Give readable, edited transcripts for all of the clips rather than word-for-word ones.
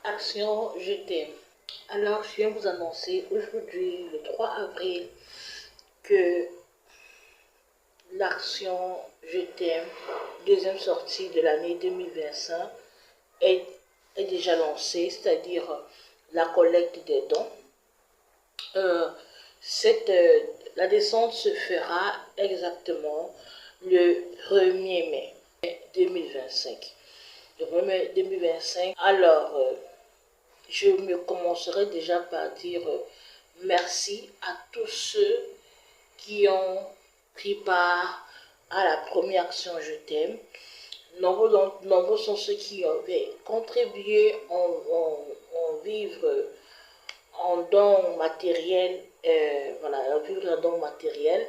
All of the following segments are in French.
Action Je t'aime. Alors, je viens vous annoncer aujourd'hui, le 3 avril, que l'action Je t'aime, deuxième sortie de l'année 2025, est déjà lancée, c'est-à-dire la collecte des dons. La descente se fera exactement le 1er mai 2025. Le 1er mai 2025. Alors, je me commencerai déjà par dire merci à tous ceux qui ont pris part à la première action Je t'aime. Nombreux sont ceux qui avaient contribué en vivre en don matériel, voilà, en vivre en don matériel.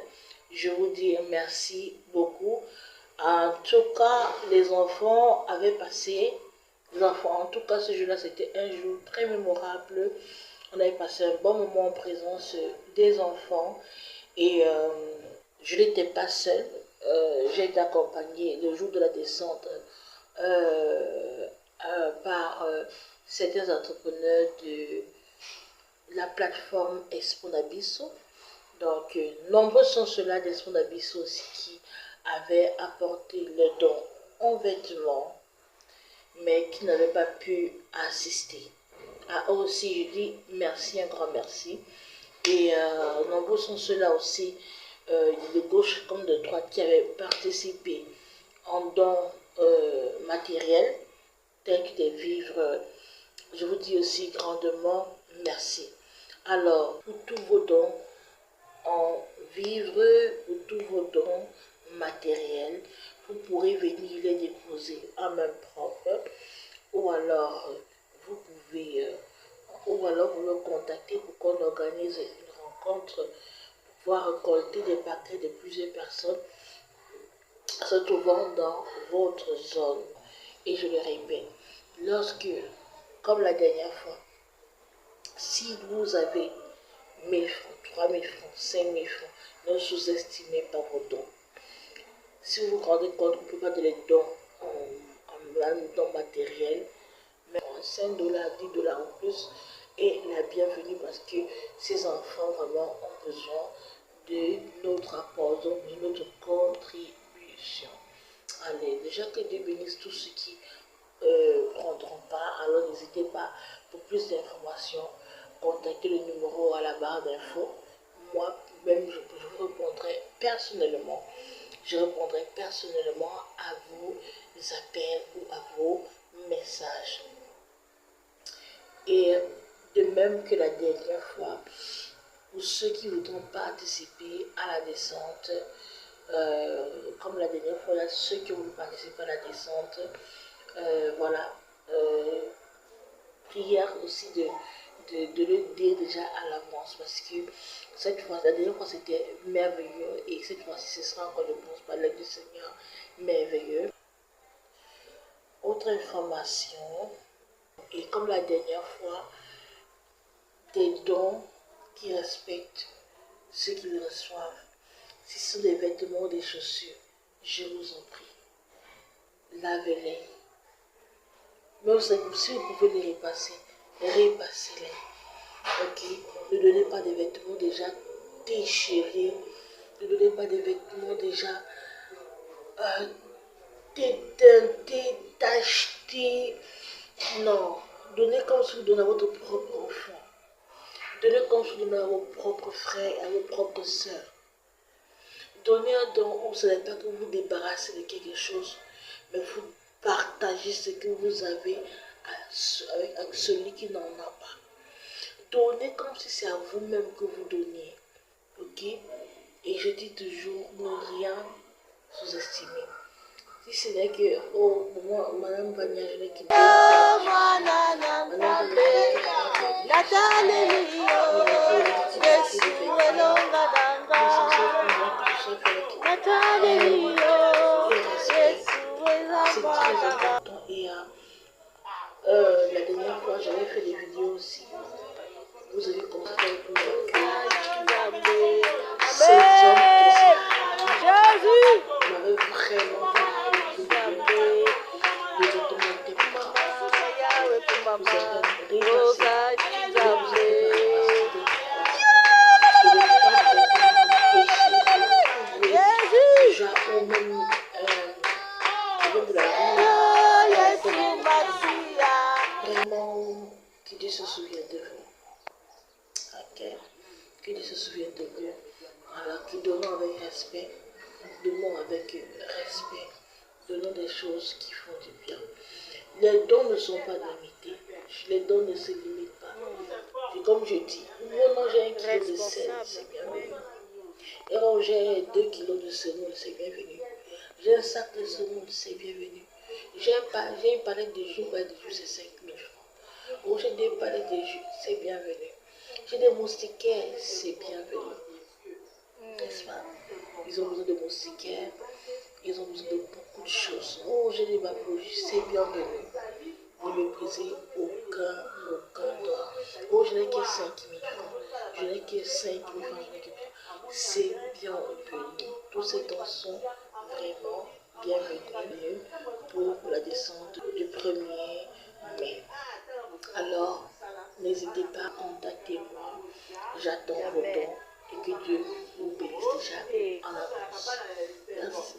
Je vous dis merci beaucoup. En tout cas, les enfants avaient passé, en tout cas ce jour-là, c'était un jour très mémorable. On avait passé un bon moment en présence des enfants et je n'étais pas seule. J'ai été accompagnée le jour de la descente par certains entrepreneurs de la plateforme Exponabisso. Donc, nombreux sont ceux-là d'Exponabisso aussi qui avaient apporté le don en vêtements, mais qui n'avaient pas pu assister. À eux aussi, je dis merci, un grand merci. Et nombreux sont ceux-là aussi, de gauche comme de droite, qui avaient participé en dons matériels, tels que des vivres. Je vous dis aussi grandement merci. Alors, pour tous vos dons en vivres, pour tous vos dons matériels, vous pourrez venir les déposer à main propre, ou alors vous pouvez, ou alors vous me contactez pour qu'on organise une rencontre pour pouvoir récolter des paquets de plusieurs personnes se trouvant dans votre zone. Et je le répète, lorsque, comme la dernière fois, si vous avez 1000 francs, 3000 francs, 5000 francs, ne sous-estimez pas vos dons. Si vous vous rendez compte que vous ne pouvez pas donner des dons en don matériel, mais en 5 dollars, 10 dollars en plus, est la bienvenue parce que ces enfants vraiment ont besoin de notre apport, donc de notre contribution. Allez, déjà que Dieu bénisse tous ceux qui prendront part, alors n'hésitez pas, pour plus d'informations, contactez le numéro à la barre d'infos. Moi-même, je vous répondrai personnellement. Je répondrai personnellement à vos appels ou à vos messages. Et de même que la dernière fois, pour ceux qui voudront participer à la descente, comme la dernière fois, là, ceux qui ont participé à la descente, voilà, prière aussi de le dire déjà à l'avance parce que cette fois, la dernière fois c'était merveilleux et cette fois-ci ce sera encore, je pense, par l'aide du Seigneur, merveilleux. Autre information, et comme la dernière fois, des dons qui respectent ceux qui les reçoivent. Si ce sont des vêtements ou des chaussures, je vous en prie, lavez-les. Même si vous pouvez les repasser, repassez-les. Ok? Ne donnez pas des vêtements déjà déchirés. Ne donnez pas des vêtements déjà déteintés, tachetés. Non. Donnez comme si vous donnez à votre propre enfant. Donnez comme si vous donnez à vos propres frères, à vos propres sœurs. Donnez un don où ce n'est pas que vous vous débarrassez de quelque chose, mais vous partagez ce que vous avez avec celui qui n'en a pas. Donnez comme si c'est à vous-même que vous donniez. Ok? Et je dis toujours, ne rien sous-estimer. Si ce n'est que, oh, moi, Madame Vania, je n'ai quitté. C'est très important. Et la dernière fois, j'avais fait des vidéos aussi. Vous avez constaté avec moi que ces hommes m'avaient vraiment fait de documenter pour certaines Rosa vraiment, que Dieu se souvienne de vous. Ok. Que Dieu se souvienne de vous. Alors, qui donnons avec respect, donnons avec respect, donnons des choses qui font du bien. Les dons ne sont pas limités. Les dons ne se limitent pas. Et comme je dis, non, j'ai 1 kilo de sel, c'est bienvenu. Et alors, j'ai 2 kilos de semoule, c'est bienvenu. J'ai un sac de semoule, c'est bienvenu. J'ai une palette de jus, c'est 5 000 francs. Ou j'ai des palettes de jus, c'est bienvenu. J'ai des moustiquaires, c'est bienvenu. N'est-ce pas? Ils ont besoin de moustiquaires, ils ont besoin de beaucoup de choses. Oh, j'ai des babouches, c'est bienvenu. Ne méprisez aucun droit. Oh, je n'ai que 5 000 francs. Je n'ai que 5 000 francs, je n'ai que... C'est bienvenu. Tous ces dons sont vraiment bienvenus pour la descente du 1er mai. Alors, n'hésitez pas à contacter moi. J'attends vos dons et que Dieu vous bénisse déjà en avance. Merci.